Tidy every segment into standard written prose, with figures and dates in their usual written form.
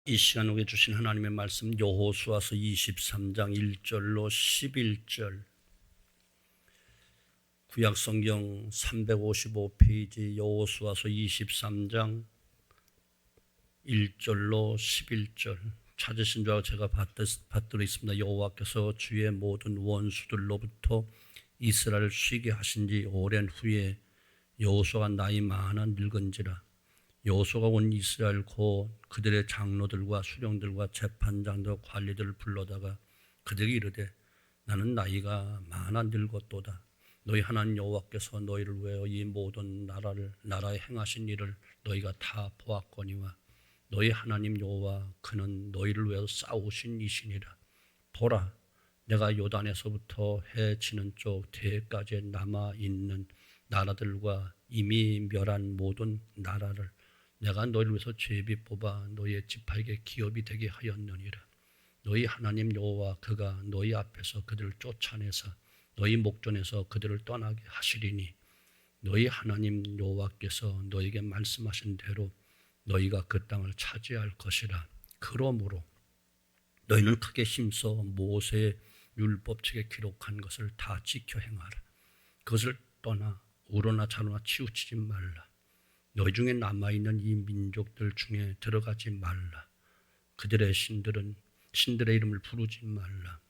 이 시간 우리에게 주신 하나님의 말씀 여호수아서 23장 1절로 11절, 구약성경 355페이지 여호수아서 23장 1절로 11절 찾으신 줄 알고 제가 받들어 있습니다. 여호와께서 주의 모든 원수들로부터 이스라엘을 쉬게 하신 지 오랜 후에 여호수아가 나이 많아 늙은지라. 여호수아가 온 이스라엘 곧 그들의 장로들과 수령들과 재판장들 관리들을 불러다가 그들에게 이르되 나는 나이가 많아 늙었도다. 너희 하나님 여호와께서 너희를 위하여 이 모든 나라에 행하신 일을 너희가 다 보았거니와 너희 하나님 여호와 그는 너희를 위하여 싸우신 이시니라. 보라, 내가 요단에서부터 해 지는 쪽 대까지 남아있는 나라들과 이미 멸한 모든 나라를 내가 너희를 위해서 제비 뽑아 너희의 지파에게 기업이 되게 하였느니라. 너희 하나님 여호와 그가 너희 앞에서 그들을 쫓아내사 너희 목전에서 그들을 떠나게 하시리니 너희 하나님 여호와께서 너희에게 말씀하신 대로 너희가 그 땅을 차지할 것이라. 그러므로 너희는 크게 힘써 모세의 율법책에 기록한 것을 다 지켜 행하라. 그것을 떠나 우로나 좌로나 치우치지 말라. 너희 중에 남아있는 이 민족들 중에 들어가지 말라. 그들의 신들의 이름을 부르지 말라.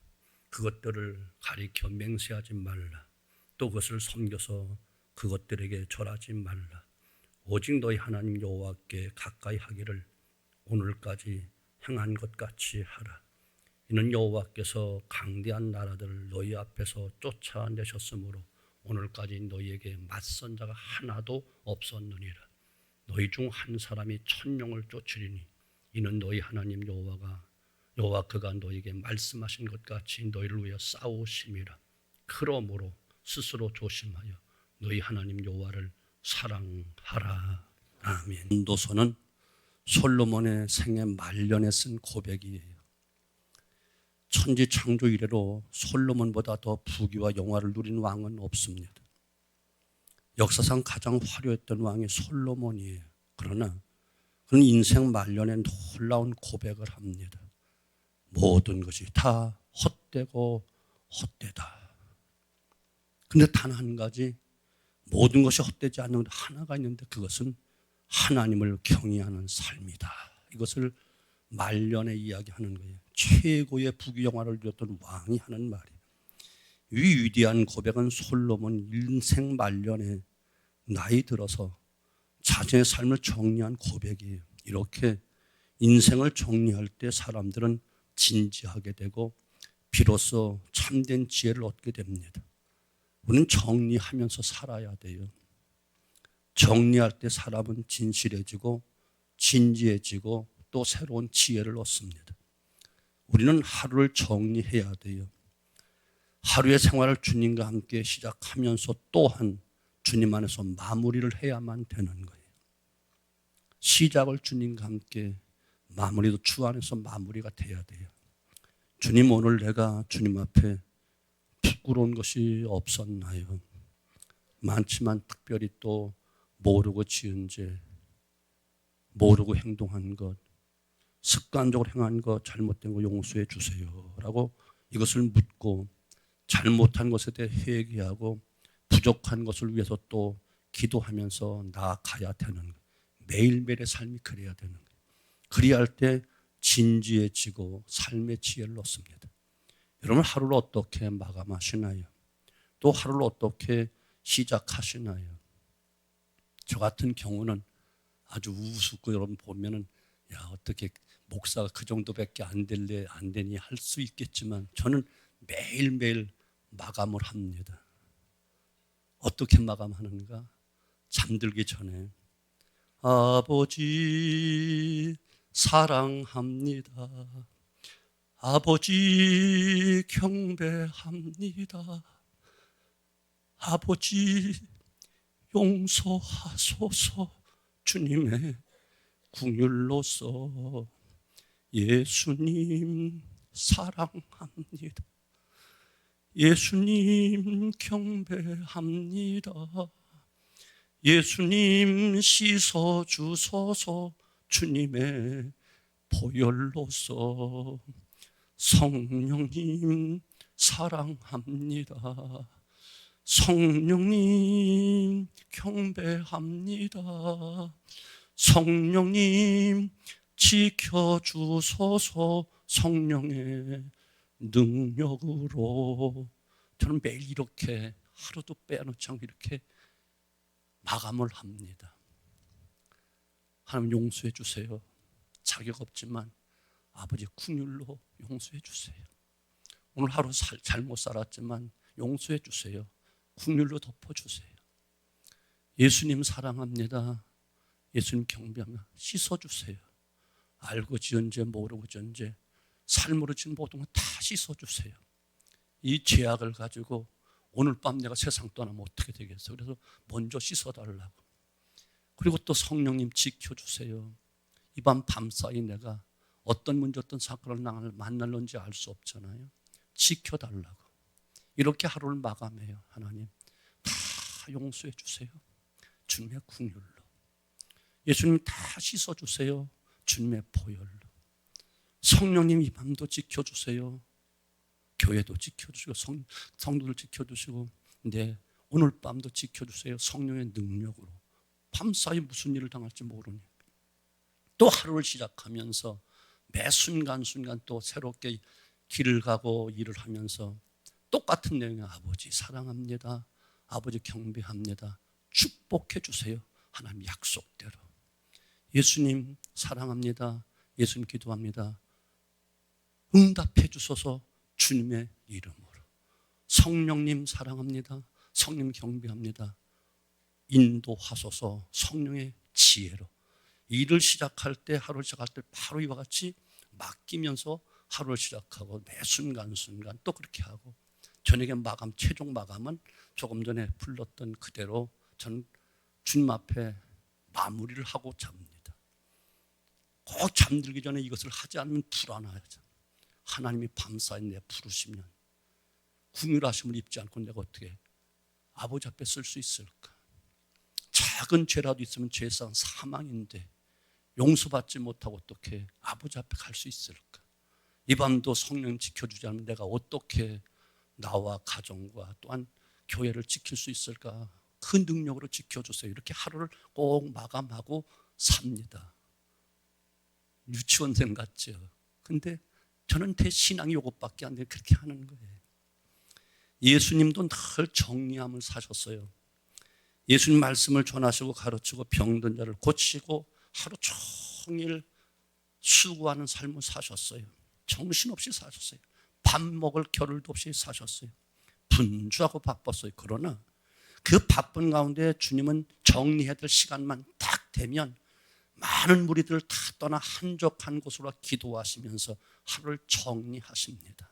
그것들을 가리켜 맹세하지 말라. 또 그것을 섬겨서 그것들에게 절하지 말라. 오직 너희 하나님 여호와께 가까이 하기를 오늘까지 행한 것 같이 하라. 이는 여호와께서 강대한 나라들을 너희 앞에서 쫓아내셨으므로 오늘까지 너희에게 맞선 자가 하나도 없었느니라. 너희 중 한 사람이 1000명을 쫓으리니 이는 너희 하나님 여호와 그가 너희에게 말씀하신 것 같이 너희를 위하여 싸우심이라. 그러므로 스스로 조심하여 너희 하나님 여호와를 사랑하라. 아멘. 인도서는 솔로몬의 생애 말년에 쓴 고백이에요. 천지 창조 이래로 솔로몬보다 더 부귀와 영화를 누린 왕은 없습니다. 역사상 가장 화려했던 왕이 솔로몬이에요. 그러나 그는 인생 말년에 놀라운 고백을 합니다. 모든 것이 다 헛되고 헛되다. 근데 단 한 가지, 모든 것이 헛되지 않는 것 하나가 있는데 그것은 하나님을 경외하는 삶이다. 이것을 말년에 이야기하는 거예요. 최고의 부귀영화를 누렸던 왕이 하는 말이에요. 이 위대한 고백은 솔로몬 인생 말년에 나이 들어서 자신의 삶을 정리한 고백이에요. 이렇게 인생을 정리할 때 사람들은 진지하게 되고 비로소 참된 지혜를 얻게 됩니다. 우리는 정리하면서 살아야 돼요. 정리할 때 사람은 진실해지고 진지해지고 또 새로운 지혜를 얻습니다. 우리는 하루를 정리해야 돼요. 하루의 생활을 주님과 함께 시작하면서 또한 주님 안에서 마무리를 해야만 되는 거예요. 시작을 주님과 함께, 마무리도 주 안에서 마무리가 돼야 돼요. 주님, 오늘 내가 주님 앞에 부끄러운 것이 없었나요? 많지만 특별히 또 모르고 지은 죄, 모르고 행동한 것, 습관적으로 행한 것, 잘못된 거 용서해 주세요 라고 이것을 묻고 잘못한 것에 대해 회개하고 부족한 것을 위해서 또 기도하면서 나아가야 되는 거예요. 매일매일의 삶이 그래야 되는 거예요. 그래야 할 때 진지해지고 삶의 지혜를 얻습니다. 여러분, 하루를 어떻게 마감하시나요? 또 하루를 어떻게 시작하시나요? 저 같은 경우는 아주 우습고 여러분 보면은 야, 어떻게 목사가 그 정도밖에 안 되니 할 수 있겠지만 저는 매일매일 마감을 합니다. 어떻게 마감하는가? 잠들기 전에 아버지 사랑합니다. 아버지 경배합니다. 아버지 용서하소서. 주님의 궁율로서 예수님 사랑합니다. 예수님 경배합니다. 예수님 씻어주소서. 주님의 보혈로서 성령님 사랑합니다. 성령님 경배합니다. 성령님 지켜주소서. 성령의 능력으로. 저는 매일 이렇게 하루도 빼놓지 않고 이렇게 마감을 합니다. 하나님 용서해 주세요. 자격 없지만 아버지 긍휼로 용서해 주세요. 오늘 하루 잘못 살았지만 용서해 주세요. 긍휼로 덮어주세요. 예수님 사랑합니다. 예수님 경배합니다. 씻어주세요. 알고 지은 죄 모르고 지은 죄 삶으로 지은 모든 건 다 씻어주세요. 이 죄악을 가지고 오늘 밤 내가 세상 떠나면 어떻게 되겠어요? 그래서 먼저 씻어달라고. 그리고 또 성령님 지켜주세요. 이 밤사이 내가 어떤 문제 어떤 사건을 만날는지 알 수 없잖아요. 지켜달라고. 이렇게 하루를 마감해요. 하나님 다 용서해 주세요. 주님의 긍휼로. 예수님 다 씻어주세요. 주님의 보혈로. 성령님 이 밤도 지켜주세요. 교회도 지켜주시고 성도들 지켜주시고 오늘 밤도 지켜주세요. 성령의 능력으로. 밤사이 무슨 일을 당할지 모르니 또 하루를 시작하면서 매 순간순간 또 새롭게 길을 가고 일을 하면서 똑같은 내용의 아버지 사랑합니다. 아버지 경배합니다. 축복해 주세요. 하나님 약속대로. 예수님 사랑합니다. 예수님 기도합니다. 응답해 주소서. 주님의 이름으로. 성령님 사랑합니다. 성령 경배합니다. 인도하소서. 성령의 지혜로. 일을 시작할 때 하루를 시작할 때 바로 이와 같이 맡기면서 하루를 시작하고 매 순간순간 또 그렇게 하고 저녁에 최종 마감은 조금 전에 불렀던 그대로 저는 주님 앞에 마무리를 하고 잡니다. 꼭 잠들기 전에 이것을 하지 않으면 불안하죠. 하나님이 밤사이 내 부르시면 긍휼하심을 입지 않고 내가 어떻게 아버지 앞에 쓸 수 있을까? 작은 죄라도 있으면 죄상 사망인데 용서받지 못하고 어떻게 아버지 앞에 갈 수 있을까? 이 밤도 성령 지켜주지 않으면 내가 어떻게 나와 가정과 또한 교회를 지킬 수 있을까? 그 능력으로 지켜주세요. 이렇게 하루를 꼭 마감하고 삽니다. 유치원생 같죠? 근데 저는 대신앙이 이것밖에 안 돼. 그렇게 하는 거예요. 예수님도 늘 정리함을 사셨어요. 예수님 말씀을 전하시고 가르치고 병든 자를 고치고 하루 종일 수고하는 삶을 사셨어요. 정신없이 사셨어요. 밥 먹을 겨를도 없이 사셨어요. 분주하고 바빴어요. 그러나 그 바쁜 가운데 주님은 정리해야 될 시간만 딱 되면 많은 무리들을 다 떠나 한적한 곳으로 기도하시면서 하루를 정리하십니다.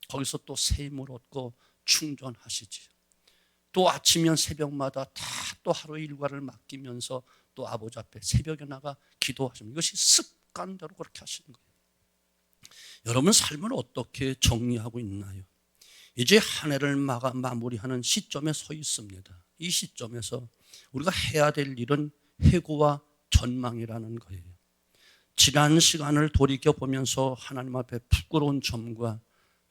거기서 또 새 힘을 얻고 충전하시지. 또 아침이면 새벽마다 다 또 하루 일과를 맡기면서 또 아버지 앞에 새벽에 나가 기도하십니다. 이것이 습관대로 그렇게 하시는 거예요. 여러분 삶을 어떻게 정리하고 있나요? 이제 한 해를 마무리하는 시점에 서 있습니다. 이 시점에서 우리가 해야 될 일은 회고와 전망이라는 거예요. 지난 시간을 돌이켜보면서 하나님 앞에 부끄러운 점과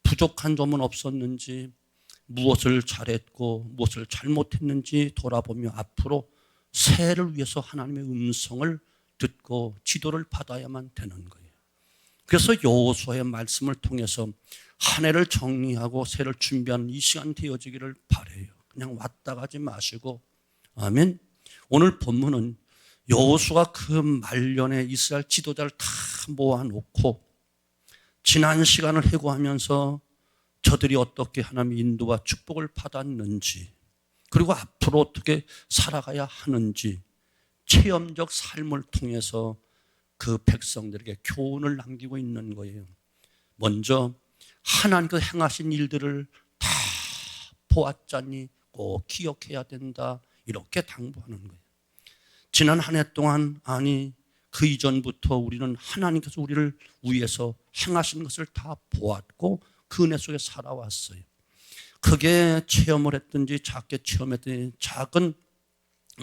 부족한 점은 없었는지, 무엇을 잘했고 무엇을 잘못했는지 돌아보며 앞으로 새해를 위해서 하나님의 음성을 듣고 지도를 받아야만 되는 거예요. 그래서 여호수아의 말씀을 통해서 한 해를 정리하고 새해를 준비하는 이 시간 되어지기를 바라요. 그냥 왔다 가지 마시고. 아멘. 오늘 본문은 여호수아가 그 말년에 이스라엘 지도자를 다 모아놓고 지난 시간을 회고하면서 저들이 어떻게 하나님의 인도와 축복을 받았는지, 그리고 앞으로 어떻게 살아가야 하는지 체험적 삶을 통해서 그 백성들에게 교훈을 남기고 있는 거예요. 먼저 하나님께서 행하신 일들을 다 보았자니 꼭 기억해야 된다, 이렇게 당부하는 거예요. 지난 한 해 동안, 아니 그 이전부터 우리는 하나님께서 우리를 위해서 행하신 것을 다 보았고 그 은혜 속에 살아왔어요. 크게 체험을 했든지 작게 체험했든지 작은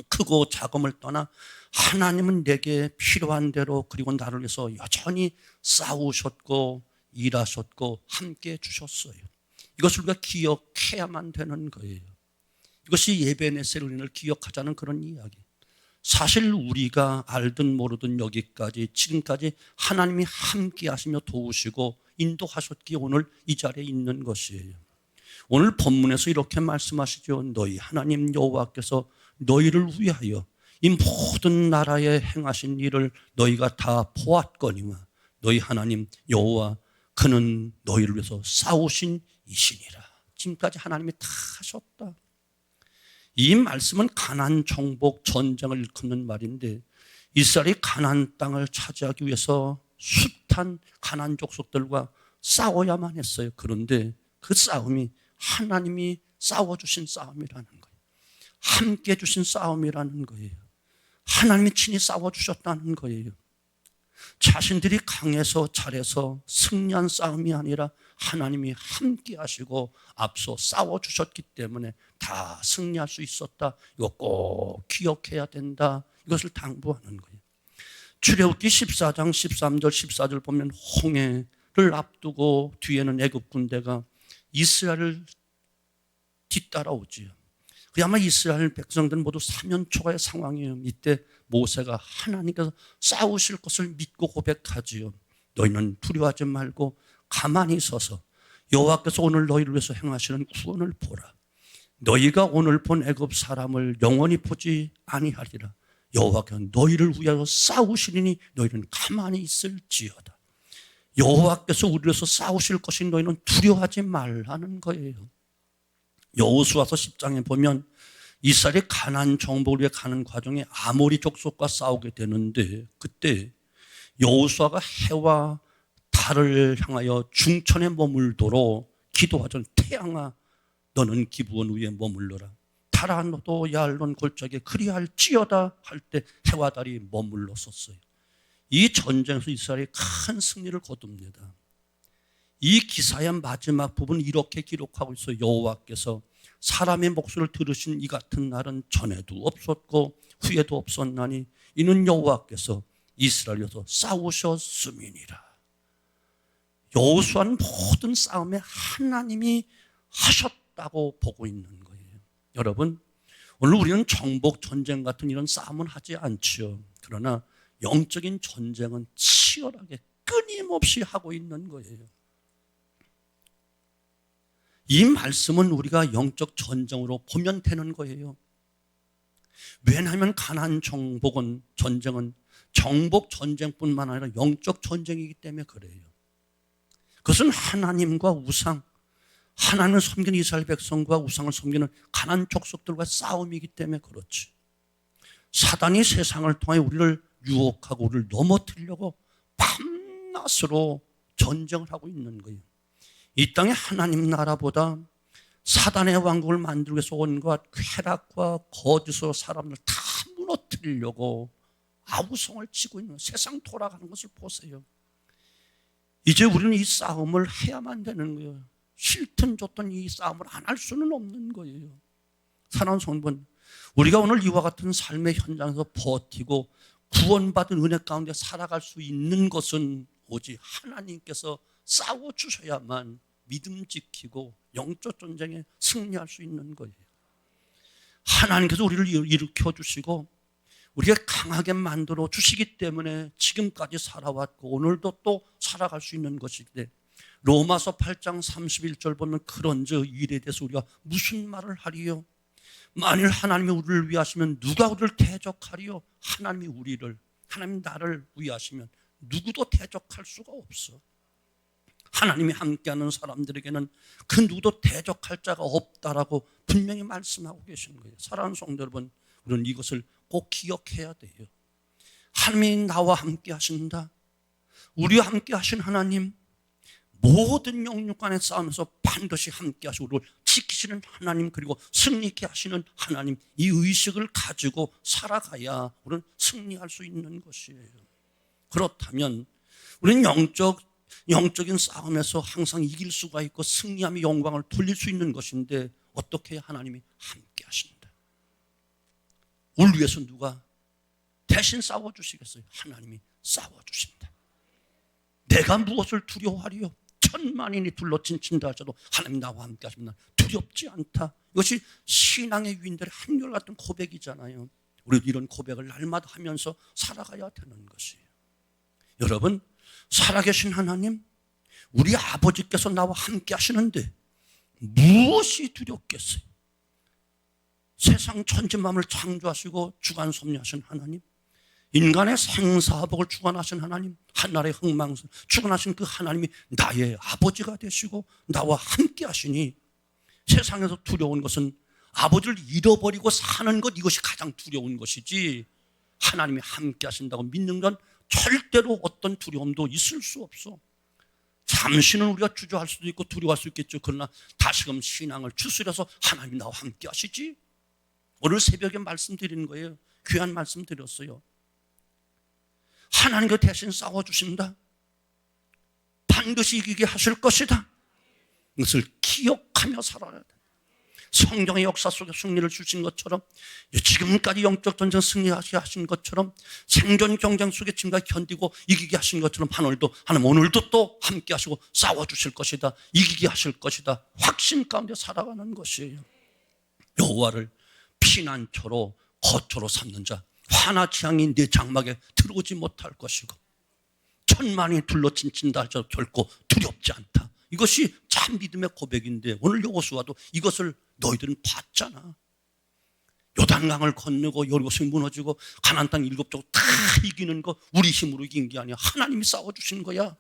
크고 작음을 떠나 하나님은 내게 필요한 대로 그리고 나를 위해서 여전히 싸우셨고 일하셨고 함께 주셨어요. 이것을 우리가 기억해야만 되는 거예요. 이것이 예베네셀 은혜를 기억하자는 그런 이야기. 사실 우리가 알든 모르든 여기까지 지금까지 하나님이 함께 하시며 도우시고 인도하셨기에 오늘 이 자리에 있는 것이에요. 오늘 본문에서 이렇게 말씀하시죠. 너희 하나님 여호와께서 너희를 위하여 이 모든 나라에 행하신 일을 너희가 다 보았거니와 너희 하나님 여호와 그는 너희를 위해서 싸우신 이시니라. 지금까지 하나님이 다 하셨다. 이 말씀은 가나안 정복 전쟁을 일컫는 말인데 이스라엘이 가나안 땅을 차지하기 위해서 숱한 가나안 족속들과 싸워야만 했어요. 그런데 그 싸움이 하나님이 싸워주신 싸움이라는 거예요. 함께 주신 싸움이라는 거예요. 하나님이 친히 싸워주셨다는 거예요. 자신들이 강해서 잘해서 승리한 싸움이 아니라 하나님이 함께 하시고 앞서 싸워주셨기 때문에 다 승리할 수 있었다. 이거 꼭 기억해야 된다. 이것을 당부하는 거예요. 출애굽기 14장 13절 14절 보면 홍해를 앞두고 뒤에는 애굽 군대가 이스라엘을 뒤따라오지요. 아마 이스라엘 백성들은 모두 사면초가의 상황이에요. 이때 모세가 하나님께서 싸우실 것을 믿고 고백하지요. 너희는 두려워하지 말고 가만히 서서 여호와께서 오늘 너희를 위해서 행하시는 구원을 보라. 너희가 오늘 본 애굽 사람을 영원히 보지 아니하리라. 여호와께서 너희를 위하여 싸우시리니 너희는 가만히 있을지어다. 여호와께서 우리를 위해서 싸우실 것이 너희는 두려워하지 말라는 거예요. 여호수아서 10장에 보면 이스라엘이 가나안 정복을 위해 가는 과정에 아모리 족속과 싸우게 되는데 그때 여호수아가 해와 달을 향하여 중천에 머물도록 기도하던 태양아 너는 기브온 위에 머물러라. 달아 너도 야알론 골짜기에 그리할지어다 할 때 해와 달이 머물렀었어요. 이 전쟁에서 이스라엘이 큰 승리를 거둡니다. 이 기사의 마지막 부분은 이렇게 기록하고 있어요. 여호와께서 사람의 목소리를 들으신 이 같은 날은 전에도 없었고 후에도 없었나니 이는 여호와께서 이스라엘에서 싸우셨음이니라. 여호수아는 모든 싸움에 하나님이 하셨다고 보고 있는 거예요. 여러분, 오늘 우리는 정복 전쟁 같은 이런 싸움은 하지 않지요. 그러나 영적인 전쟁은 치열하게 끊임없이 하고 있는 거예요. 이 말씀은 우리가 영적 전쟁으로 보면 되는 거예요. 왜냐하면 가나안 정복은 전쟁은 정복 전쟁뿐만 아니라 영적 전쟁이기 때문에 그래요. 그것은 하나님과 우상, 하나님을 섬기는 이스라엘 백성과 우상을 섬기는 가나안 족속들과 싸움이기 때문에 그렇지. 사단이 세상을 통해 우리를 유혹하고 우리를 넘어뜨리려고 밤낮으로 전쟁을 하고 있는 거예요. 이 땅에 하나님 나라보다 사단의 왕국을 만들기 위해서 온갖 쾌락과 거짓으로 사람을 다 무너뜨리려고 아우성을 치고 있는 세상 돌아가는 것을 보세요. 이제 우리는 이 싸움을 해야만 되는 거예요. 싫든 좋든 이 싸움을 안 할 수는 없는 거예요. 사랑하는 성도분, 우리가 오늘 이와 같은 삶의 현장에서 버티고 구원받은 은혜 가운데 살아갈 수 있는 것은 오직 하나님께서 싸워주셔야만 믿음 지키고 영적 전쟁에 승리할 수 있는 거예요. 하나님께서 우리를 일으켜주시고 우리가 강하게 만들어 주시기 때문에 지금까지 살아왔고 오늘도 또 살아갈 수 있는 것인데 로마서 8장 31절 보면 그런즉 일에 대해서 우리가 무슨 말을 하리요? 만일 하나님이 우리를 위하시면 누가 우리를 대적하리요? 하나님이 나를 위하시면 누구도 대적할 수가 없어. 하나님이 함께하는 사람들에게는 그 누구도 대적할 자가 없다라고 분명히 말씀하고 계시는 거예요. 사랑하는 성도 여러분, 우리는 이것을 꼭 기억해야 돼요. 하나님이 나와 함께 하신다. 우리와 함께 하신 하나님, 모든 영육간의 싸움에서 반드시 함께 하시고 우리를 지키시는 하나님, 그리고 승리케 하시는 하나님, 이 의식을 가지고 살아가야 우리는 승리할 수 있는 것이에요. 그렇다면 우리는 영적인 싸움에서 항상 이길 수가 있고 승리하며 영광을 돌릴 수 있는 것인데 어떻게 해야 하나님이 함께 하신다. 우리 위해서 누가 대신 싸워주시겠어요? 하나님이 싸워주신다. 내가 무엇을 두려워하리요? 천만인이 둘러친친다 하셔도 하나님 나와 함께 하시면 두렵지 않다. 이것이 신앙의 위인들의 한결같은 고백이잖아요. 우리도 이런 고백을 날마다 하면서 살아가야 되는 것이에요. 여러분, 살아계신 하나님, 우리 아버지께서 나와 함께 하시는데 무엇이 두렵겠어요? 세상 천지만물을 창조하시고 주관 섭리하신 하나님, 인간의 생사복을 주관하신 하나님, 한나라의 흥망을 주관하신 그 하나님이 나의 아버지가 되시고 나와 함께 하시니 세상에서 두려운 것은 아버지를 잃어버리고 사는 것, 이것이 가장 두려운 것이지 하나님이 함께 하신다고 믿는 건 절대로 어떤 두려움도 있을 수 없어. 잠시는 우리가 주저할 수도 있고 두려워할 수 있겠죠. 그러나 다시금 신앙을 추스려서 하나님 나와 함께 하시지. 오늘 새벽에 말씀드리는 거예요. 귀한 말씀 드렸어요. 하나님께 대신 싸워주신다. 반드시 이기게 하실 것이다. 이것을 기억하며 살아야 돼. 성경의 역사 속에 승리를 주신 것처럼, 지금까지 영적 전쟁 승리하게 하신 것처럼, 생존 경쟁 속에 지금까지 견디고 이기게 하신 것처럼 하나님 오늘도 또 함께 하시고 싸워주실 것이다. 이기게 하실 것이다. 확신 가운데 살아가는 것이에요. 여호와를 피난처로 거처로 삼는 자, 화나 재앙이 내 장막에 들어오지 못할 것이고 천만이 둘러친친다 할지라도 결코 두렵지 않다. 이것이 참 믿음의 고백인데 오늘 여호수아도 이것을 너희들은 봤잖아. 요단강을 건너고 여리고성이 무너지고 가나안 땅 7쪽 다 이기는 거 우리 힘으로 이긴 게 아니야. 하나님이 싸워주신 거야.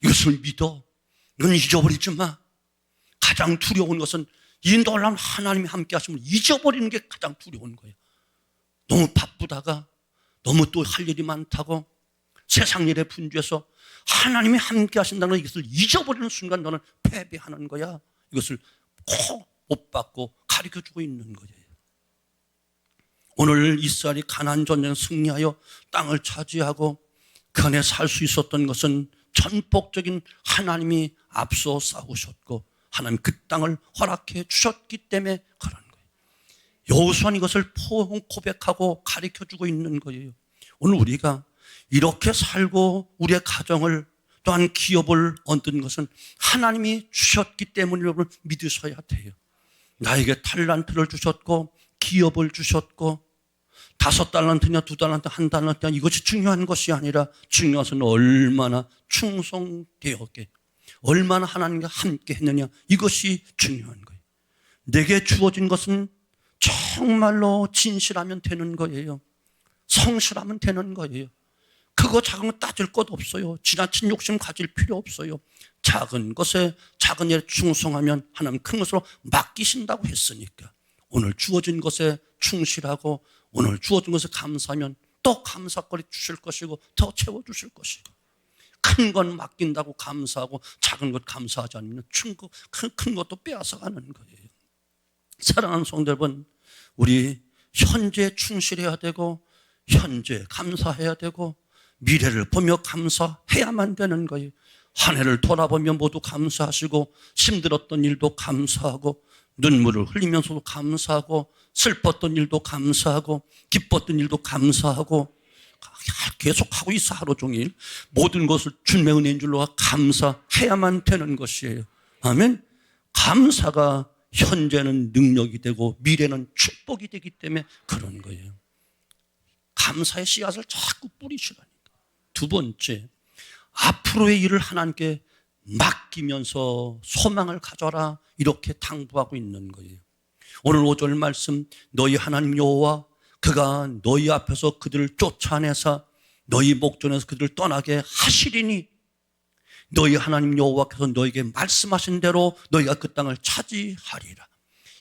이것을 믿어. 이건 잊어버리지 마. 가장 두려운 것은 이 놀라운 하나님이 함께 하시면 잊어버리는 게 가장 두려운 거예요. 너무 바쁘다가 너무 또 할 일이 많다고 세상 일에 분주해서 하나님이 함께 하신다는 이것을 잊어버리는 순간 너는 패배하는 거야. 이것을 꼭 못 받고 가르쳐주고 있는 거예요. 오늘 이스라엘이 가나안 전쟁 승리하여 땅을 차지하고 그 안에 살 수 있었던 것은 전폭적인 하나님이 앞서 싸우셨고 하나님 그 땅을 허락해 주셨기 때문에 그런 거예요. 여호수아는 이것을 고백하고 가르쳐주고 있는 거예요. 오늘 우리가 이렇게 살고 우리의 가정을 또한 기업을 얻는 것은 하나님이 주셨기 때문이라고 믿으셔야 돼요. 나에게 탈란트를 주셨고 기업을 주셨고 5달란트냐 2달란트 1달란트냐 이것이 중요한 것이 아니라 중요한 것은 얼마나 충성되었게 얼마나 하나님과 함께 했느냐 이것이 중요한 거예요. 내게 주어진 것은 정말로 진실하면 되는 거예요. 성실하면 되는 거예요. 그거 작은 거 따질 것 없어요. 지나친 욕심 가질 필요 없어요. 작은 것에 작은 일에 충성하면 하나님 큰 것으로 맡기신다고 했으니까 오늘 주어진 것에 충실하고 오늘 주어진 것에 감사하면 또 감사거리 주실 것이고 더 채워주실 것이고 큰 건 맡긴다고 감사하고 작은 것 감사하지 않으면 큰 것도 빼앗아가는 거예요. 사랑하는 성도 여러분, 우리 현재에 충실해야 되고 현재 감사해야 되고 미래를 보며 감사해야만 되는 거예요. 한 해를 돌아보며 모두 감사하시고 힘들었던 일도 감사하고 눈물을 흘리면서도 감사하고 슬펐던 일도 감사하고 기뻤던 일도 감사하고 계속하고 있어. 하루 종일 모든 것을 주님의 은혜인 줄로 감사해야만 되는 것이에요. 아멘. 감사가 현재는 능력이 되고 미래는 축복이 되기 때문에 그런 거예요. 감사의 씨앗을 자꾸 뿌리시라니까. 두 번째, 앞으로의 일을 하나님께 맡기면서 소망을 가져라 이렇게 당부하고 있는 거예요. 오늘 5절 말씀, 너희 하나님 여호와 그가 너희 앞에서 그들을 쫓아내사 너희 목전에서 그들을 떠나게 하시리니 너희 하나님 여호와께서 너희에게 말씀하신 대로 너희가 그 땅을 차지하리라.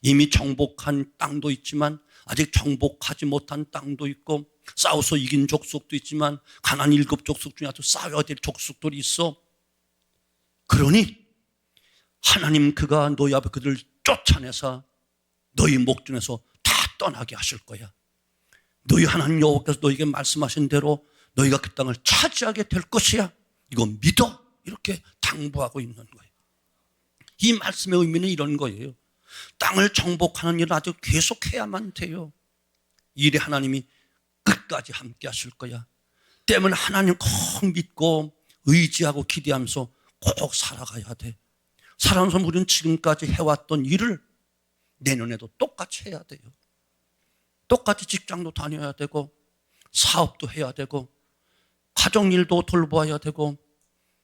이미 정복한 땅도 있지만 아직 정복하지 못한 땅도 있고 싸워서 이긴 족속도 있지만 가나안 7족속 중에 아주 싸워야 될 족속들이 있어. 그러니 하나님 그가 너희 앞에 그들을 쫓아내서 너희 목전에서 다 떠나게 하실 거야. 너희 하나님 여호와께서 너희에게 말씀하신 대로 너희가 그 땅을 차지하게 될 것이야. 이거 믿어. 이렇게 당부하고 있는 거예요. 이 말씀의 의미는 이런 거예요. 땅을 정복하는 일을 아주 계속해야만 돼요. 일에 하나님이 끝까지 함께 하실 거야. 때문에 하나님 꼭 믿고 의지하고 기대하면서 꼭 살아가야 돼. 살아가면서 우리는 지금까지 해왔던 일을 내년에도 똑같이 해야 돼요. 똑같이 직장도 다녀야 되고 사업도 해야 되고 가정일도 돌봐야 되고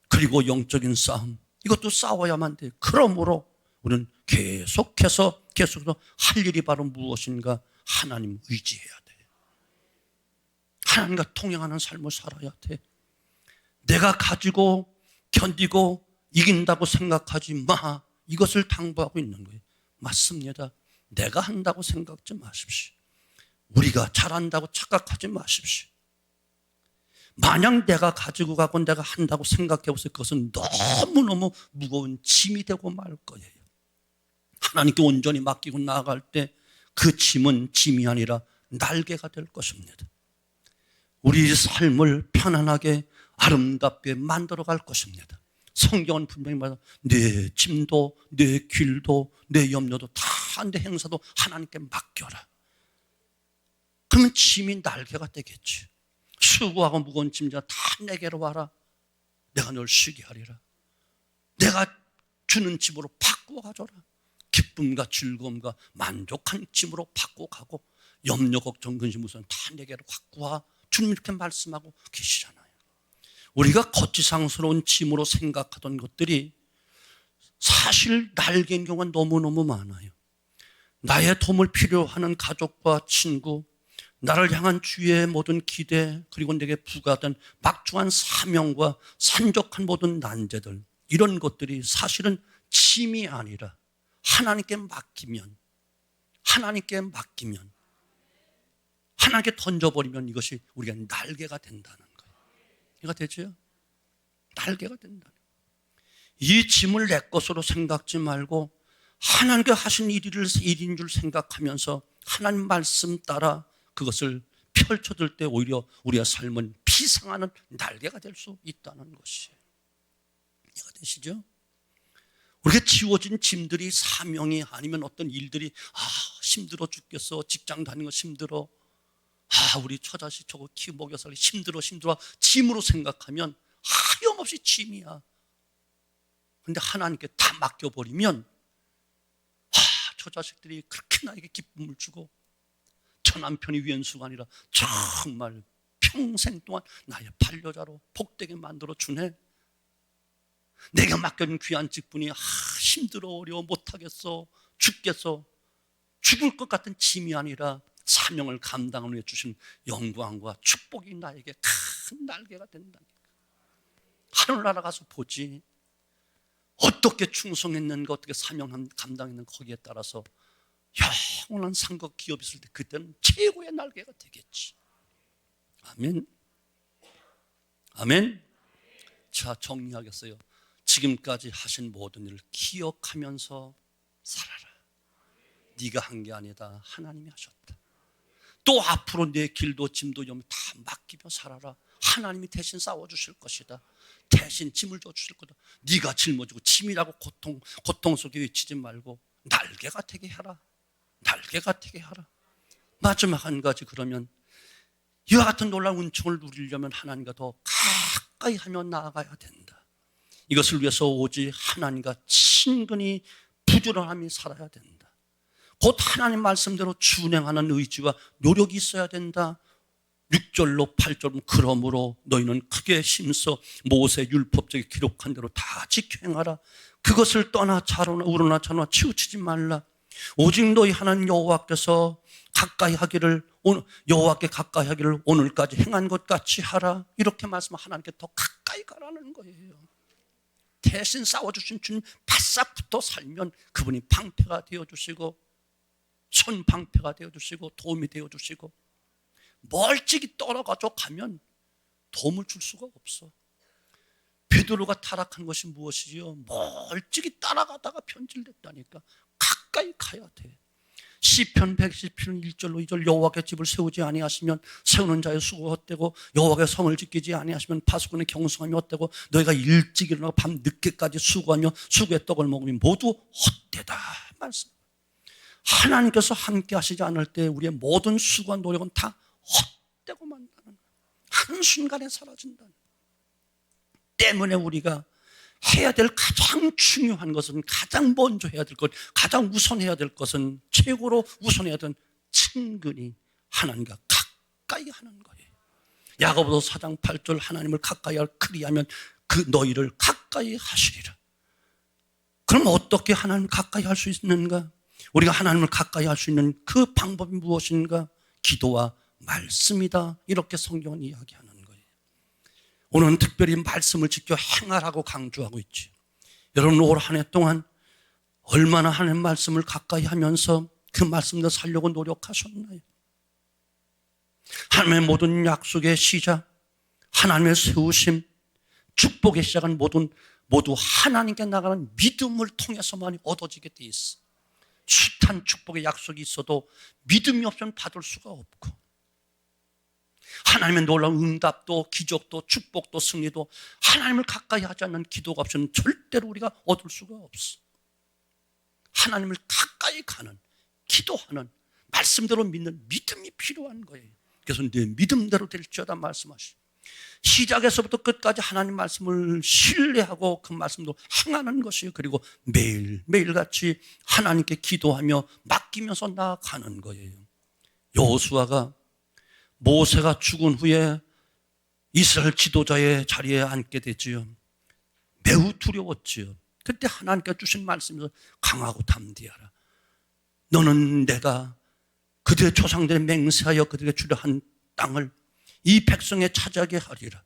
그리고 영적인 싸움 이것도 싸워야만 돼요. 그러므로 우리는 계속해서 할 일이 바로 무엇인가? 하나님 의지해야 돼요. 하나님과 통행하는 삶을 살아야 돼. 내가 가지고 견디고 이긴다고 생각하지 마. 이것을 당부하고 있는 거예요. 맞습니다. 내가 한다고 생각하지 마십시오. 우리가 잘한다고 착각하지 마십시오. 만약 내가 가지고 가고 내가 한다고 생각해 보세요. 그것은 너무너무 무거운 짐이 되고 말 거예요. 하나님께 온전히 맡기고 나아갈 때 그 짐은 짐이 아니라 날개가 될 것입니다. 우리 삶을 편안하게 아름답게 만들어 갈 것입니다. 성경은 분명히 말합니다. 내 짐도 내 길도 내 염려도 다 내 행사도 하나님께 맡겨라. 그러면 짐이 날개가 되겠지. 수고하고 무거운 짐자 다 내게로 와라. 내가 널 쉬게 하리라. 내가 주는 짐으로 바꾸어 가져라. 기쁨과 즐거움과 만족한 짐으로 바꾸어 가고 염려 걱정 근심 무슨 다 내게로 갖고 와. 주님 이렇게 말씀하고 계시잖아요. 우리가 거치상스러운 짐으로 생각하던 것들이 사실 날개인 경우가 너무너무 많아요. 나의 도움을 필요하는 가족과 친구, 나를 향한 주의 모든 기대, 그리고 내게 부과된 막중한 사명과 산적한 모든 난제들, 이런 것들이 사실은 짐이 아니라 하나님께 맡기면 하나님께 던져버리면 이것이 우리가 날개가 된다는 거예요. 이해가 되죠? 날개가 된다는 거예요. 이 짐을 내 것으로 생각지 말고 하나님께 하신 일인 줄 생각하면서 하나님 말씀 따라 그것을 펼쳐들 때 오히려 우리의 삶은 피상하는 날개가 될 수 있다는 것이에요. 이해가 되시죠? 우리가 지워진 짐들이 사명이 아니면 어떤 일들이 힘들어 죽겠어. 직장 다니는 거 힘들어. 우리 처자식 저거 키 먹여 살기 힘들어. 짐으로 생각하면 하염없이 짐이야. 근데 하나님께 다 맡겨버리면 처자식들이 그렇게 나에게 기쁨을 주고 저 남편이 왼수가 아니라 정말 평생 동안 나의 반려자로 복되게 만들어 주네. 내가 맡겨준 귀한 직분이 힘들어 어려워 못하겠어 죽겠어. 죽을 것 같은 짐이 아니라 사명을 감당하는 위해 주신 영광과 축복이 나에게 큰 날개가 된다니까. 하늘나라 가서 보지. 어떻게 충성했는가, 어떻게 사명 감당했는가, 거기에 따라서 영원한 상과 기업이 있을 때 그때는 최고의 날개가 되겠지. 아멘. 아멘. 자, 정리하겠어요. 지금까지 하신 모든 일을 기억하면서 살아라. 네가 한 게 아니다. 하나님이 하셨다. 또 앞으로 내 길도 짐도 염려 다 맡기며 살아라. 하나님이 대신 싸워주실 것이다. 대신 짐을 져주실 거다. 네가 짊어지고 짐이라고 고통 속에 외치지 말고 날개가 되게 하라. 날개가 되게 하라. 마지막 한 가지, 그러면 이와 같은 놀라운 은총을 누리려면 하나님과 더 가까이 하며 나아가야 된다. 이것을 위해서 오직 하나님과 친근히 부지런함이 살아야 된다. 곧 하나님 말씀대로 준행하는 의지와 노력이 있어야 된다. 6절로 8절, 그러므로 너희는 크게 힘써 모세 율법적에 기록한 대로 다 지켜 행하라. 그것을 떠나 자로나 우러나 좌나 치우치지 말라. 오직 너희 하나님 여호와께서 여호와께 가까이 하기를 오늘까지 행한 것 같이 하라. 이렇게 말씀하면 하나님께 더 가까이 가라는 거예요. 대신 싸워주신 주님 바싹 붙어 살면 그분이 방패가 되어주시고 손방패가 되어주시고 도움이 되어주시고, 멀찍이 떨어가져 가면 도움을 줄 수가 없어. 베드로가 타락한 것이 무엇이지요? 멀찍이 따라가다가 변질됐다니까. 가까이 가야 돼. 시편 117편 1절로 2절, 여호와께 집을 세우지 아니하시면 세우는 자의 수고가 헛되고 여호와께 성을 지키지 아니하시면 파수꾼의 경성함이 헛되고 너희가 일찍 일어나고 밤 늦게까지 수고하며 수고의 떡을 먹으면 모두 헛되다 말씀. 하나님께서 함께 하시지 않을 때 우리의 모든 수고와 노력은 다 헛되고 만다는, 한순간에 사라진다는 때문에 우리가 해야 될 가장 중요한 것은, 가장 먼저 해야 될 것, 가장 우선해야 될 것은, 최고로 우선해야 되는 친근히 하나님과 가까이 하는 거예요. 야고보서 4장 8절, 하나님을 가까이 할 그리하면 그 너희를 가까이 하시리라. 그럼 어떻게 하나님을 가까이 할 수 있는가? 우리가 하나님을 가까이 할 수 있는 그 방법이 무엇인가? 기도와 말씀이다, 이렇게 성경은 이야기하는 거예요. 오늘은 특별히 말씀을 지켜 행하라고 강조하고 있지. 여러분, 올 한 해 동안 얼마나 하나님 말씀을 가까이 하면서 그 말씀대로 살려고 노력하셨나요? 하나님의 모든 약속의 시작, 하나님의 세우심, 축복의 시작은 모두 하나님께 나가는 믿음을 통해서만 얻어지게 돼 있어. 숱한 축복의 약속이 있어도 믿음이 없으면 받을 수가 없고, 하나님의 놀라운 응답도 기적도 축복도 승리도 하나님을 가까이 하지 않는 기도가 없으면 절대로 우리가 얻을 수가 없어. 하나님을 가까이 가는, 기도하는, 말씀대로 믿는 믿음이 필요한 거예요. 그래서 내 믿음대로 될지어다 말씀하시죠. 시작에서부터 끝까지 하나님 말씀을 신뢰하고 그 말씀도 행하는 것이에요. 그리고 매일같이 하나님께 기도하며 맡기면서 나아가는 거예요. 여호수아가 모세가 죽은 후에 이스라엘 지도자의 자리에 앉게 되지요. 매우 두려웠지요. 그때 하나님께 주신 말씀에서 강하고 담대하라. 너는 내가 그들의 조상들의 맹세하여 그들에게 주려 한 땅을 이 백성에 차지하게 하리라.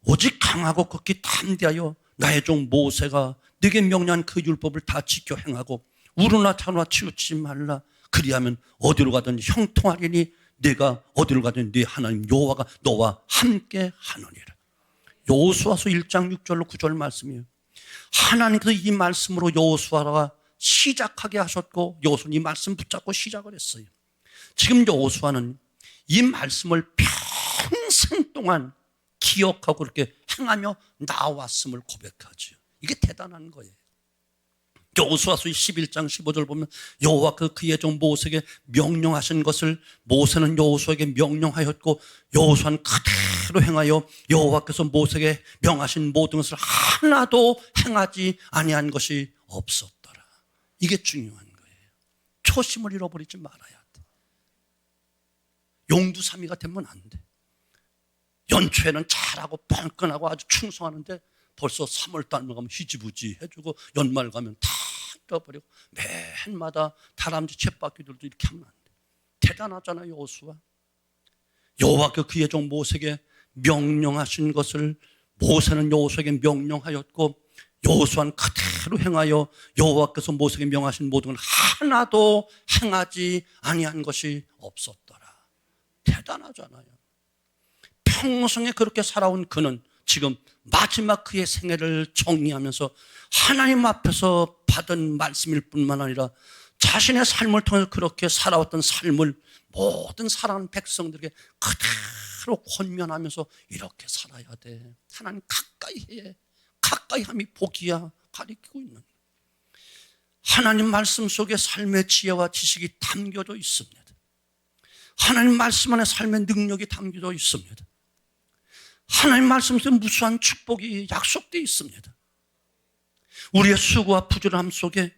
오직 강하고 극히 담대하여 나의 종 모세가 네게 명령한 그 율법을 다 지켜 행하고 우르나 차나 치우치지 말라. 그리하면 어디로 가든 형통하리니 네가 어디로 가든 네 하나님 여호와가 너와 함께 하느니라. 여호수아서 1장 6절로 9절 말씀이에요. 하나님께서 이 말씀으로 여호수아가 시작하게 하셨고, 여호수아는 이 말씀 붙잡고 시작을 했어요. 지금 여호수아는 이 말씀을 평생 동안 기억하고 그렇게 행하며 나왔음을 고백하죠. 이게 대단한 거예요. 여호수아서 11장 15절 보면 여호와께서 그의 종 모세에게 명령하신 것을 모세는 여호수아에게 명령하였고 여호수아는 그대로 행하여 여호와께서 모세에게 명하신 모든 것을 하나도 행하지 아니한 것이 없었더라. 이게 중요한 거예요. 초심을 잃어버리지 말아야 돼. 용두사미가 되면 안 돼. 연초에는 잘하고 뻔뻔하고 아주 충성하는데 벌써 3월달 가면 희지부지 해주고 연말 가면 다 잃어버리고 매해마다 다람쥐 쳇바퀴들도 이렇게 하면 안 돼. 대단하잖아요. 여호수아. 여호와께서 그의 종 모세에게 명령하신 것을 모세는 여호수아에게 명령하였고 여호수아는 그대로 행하여 여호와께서 모세에게 명하신 모든 걸 하나도 행하지 아니한 것이 없었더라. 대단하잖아요. 평생에 그렇게 살아온 그는 지금 마지막 그의 생애를 정리하면서 하나님 앞에서 받은 말씀일 뿐만 아니라 자신의 삶을 통해서 그렇게 살아왔던 삶을 모든 사랑하는 백성들에게 그대로 권면하면서 이렇게 살아야 돼. 하나님 가까이 해. 가까이 함이 복이야. 가리키고 있는. 하나님 말씀 속에 삶의 지혜와 지식이 담겨져 있습니다. 하나님 말씀 안에 삶의 능력이 담겨져 있습니다. 하나님 말씀 속에 무수한 축복이 약속되어 있습니다. 우리의 수고와 부지런함 속에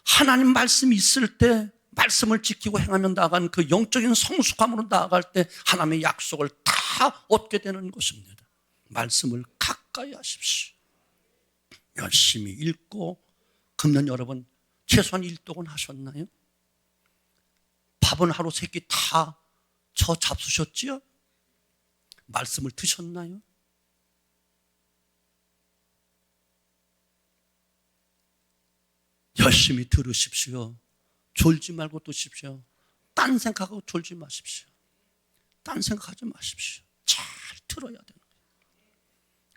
하나님 말씀이 있을 때 말씀을 지키고 행하며 나아가는 그 영적인 성숙함으로 나아갈 때 하나님의 약속을 다 얻게 되는 것입니다. 말씀을 가까이 하십시오. 열심히 읽고, 금년 여러분 최소한 일독은 하셨나요? 밥은 하루 세 끼 다 저 잡수셨지요? 말씀을 드셨나요? 열심히 들으십시오. 졸지 말고 드십시오. 딴 생각하고 졸지 마십시오. 딴 생각하지 마십시오. 잘 들어야 되는 거예요.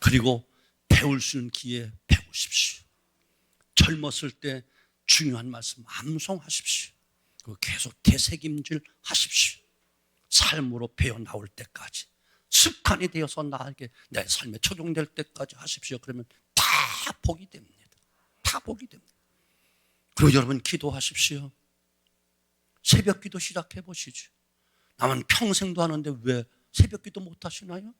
그리고 배울 수 있는 기회에 배우십시오. 젊었을 때 중요한 말씀 암송하십시오. 그리고 계속 되새김질 하십시오. 삶으로 배어 나올 때까지, 습관이 되어서 나에게 내 삶에 적용될 때까지 하십시오. 그러면 다 복이 됩니다. 다 복이 됩니다. 그리고 여러분 기도하십시오. 새벽 기도 시작해 보시죠. 나만 평생도 하는데 왜 새벽 기도 못 하시나요?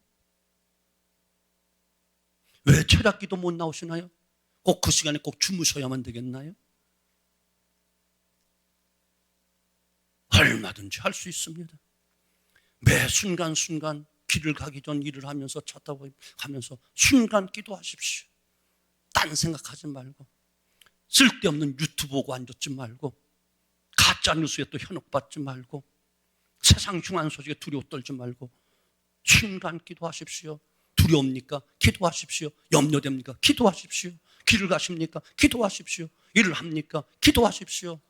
왜 철학 기도 못 나오시나요? 꼭 그 시간에 꼭 주무셔야만 되겠나요? 얼마든지 할 수 있습니다. 매 순간순간 길을 가기 전 일을 하면서 차 타고 가면서 순간 기도하십시오. 딴 생각하지 말고, 쓸데없는 유튜브 보고 앉았지 말고, 가짜 뉴스에 또 현혹받지 말고, 세상 흉한 소식에 두려워 떨지 말고 순간 기도하십시오. 두려웁니까? 기도하십시오. 염려됩니까? 기도하십시오. 길을 가십니까? 기도하십시오. 일을 합니까? 기도하십시오.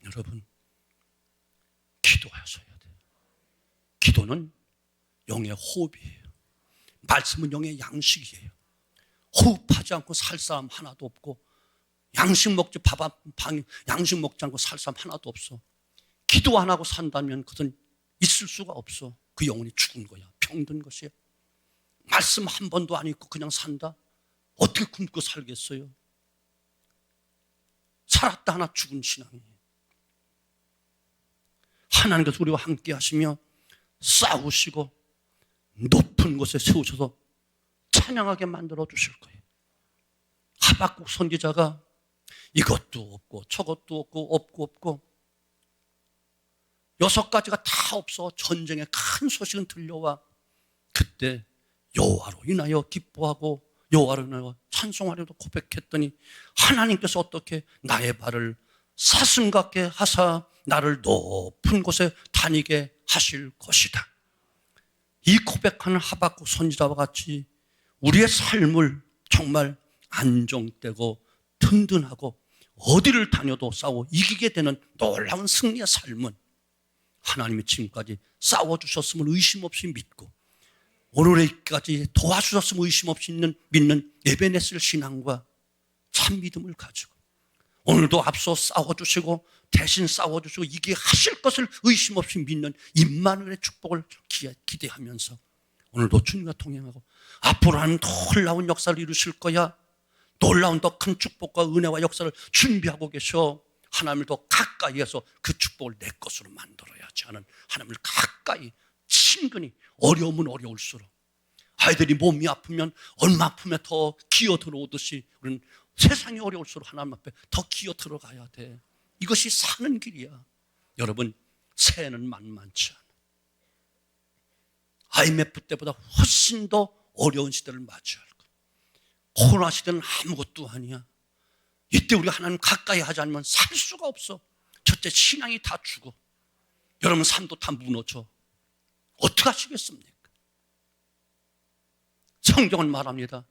여러분, 기도하셔야 돼요. 기도는 영의 호흡이에요. 말씀은 영의 양식이에요. 호흡하지 않고 살 사람 하나도 없고, 양식 먹지 양식 먹지 않고 살 사람 하나도 없어. 기도 안 하고 산다면 그것은 있을 수가 없어. 그 영혼이 죽은 거야. 병든 것이야. 말씀 한 번도 안 읽고 그냥 산다? 어떻게 굶고 살겠어요? 살았다 하나 죽은 신앙이에요. 하나님께서 우리와 함께 하시며 싸우시고 높은 곳에 세우셔서 찬양하게 만들어 주실 거예요. 하박국 선지자가 이것도 없고 저것도 없고 6가지가 다 없어. 전쟁의 큰 소식은 들려와. 그때 여호와로 인하여 기뻐하고 여호와로 인하여 찬송하려고 고백했더니 하나님께서 어떻게 나의 발을 사슴 같게 하사 나를 높은 곳에 다니게 하실 것이다. 이 고백하는 하박국 선지자와 같이 우리의 삶을 정말 안정되고 든든하고 어디를 다녀도 싸워 이기게 되는 놀라운 승리의 삶은 하나님이 지금까지 싸워주셨음을 의심 없이 믿고 오늘까지 도와주셨음을 의심 없이 믿는 에베네셀 신앙과 참 믿음을 가지고 오늘도 앞서 싸워주시고 대신 싸워주시고 이게 하실 것을 의심 없이 믿는 임마누엘의 축복을 기대하면서 오늘도 주님과 동행하고 앞으로 하는 놀라운 역사를 이루실 거야. 놀라운 더 큰 축복과 은혜와 역사를 준비하고 계셔. 하나님을 더 가까이 해서 그 축복을 내 것으로 만들어야지 하는 하나님을 가까이 친근히 어려우면 어려울수록 아이들이 몸이 아프면 얼마 아프면 더 기어 들어오듯이 우리는 세상이 어려울수록 하나님 앞에 더 기어 들어가야 돼. 이것이 사는 길이야. 여러분, 새해는 만만치 않아. IMF 때보다 훨씬 더 어려운 시대를 맞이할 거야. 코로나 시대는 아무것도 아니야. 이때 우리가 하나님 가까이 하지 않으면 살 수가 없어. 첫째, 신앙이 다 죽어. 여러분 삶도 다 무너져. 어떻게 하시겠습니까? 성경은 말합니다.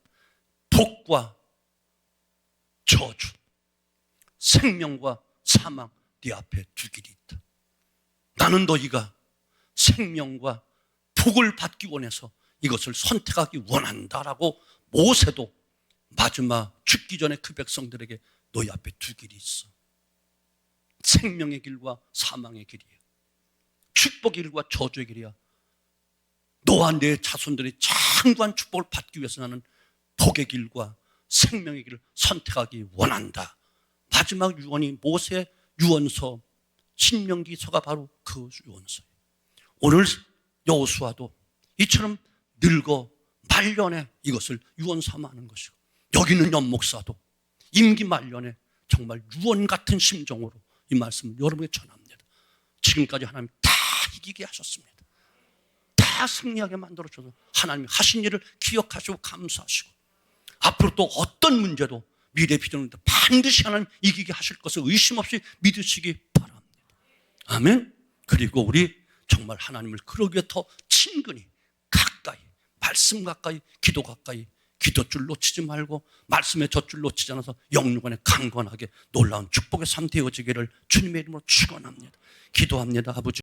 복과 저주, 생명과 사망 네 앞에 두 길이 있다. 나는 너희가 생명과 복을 받기 원해서 이것을 선택하기 원한다라고 모세도 마지막 죽기 전에 그 백성들에게 너희 앞에 두 길이 있어. 생명의 길과 사망의 길이야. 축복의 길과 저주의 길이야. 너와 내 자손들이 장구한 축복을 받기 위해서 나는 복의 길과 생명의 길을 선택하기 원한다. 마지막 유언이 모세 유언서 신명기서가 바로 그 유언서예요. 오늘 여호수아도 이처럼 늙어 말년에 이것을 유언 삼아하는 것이고 여기는 연목사도 임기 말년에 정말 유언 같은 심정으로 이 말씀을 여러분에게 전합니다. 지금까지 하나님 다 이기게 하셨습니다. 다 승리하게 만들어줘서 하나님이 하신 일을 기억하시고 감사하시고 앞으로 또 어떤 문제도 미래 비전인데 반드시 하나님 이기게 하실 것을 의심 없이 믿으시기 바랍니다. 아멘. 그리고 우리 정말 하나님을 그러기 위해 더 친근히 가까이 말씀 가까이 기도 가까이 기도줄 놓치지 말고 말씀의 젖줄 놓치지 않아서 영육간에 강건하게 놀라운 축복의 삶 되어지기를 주님의 이름으로 축원합니다. 기도합니다. 아버지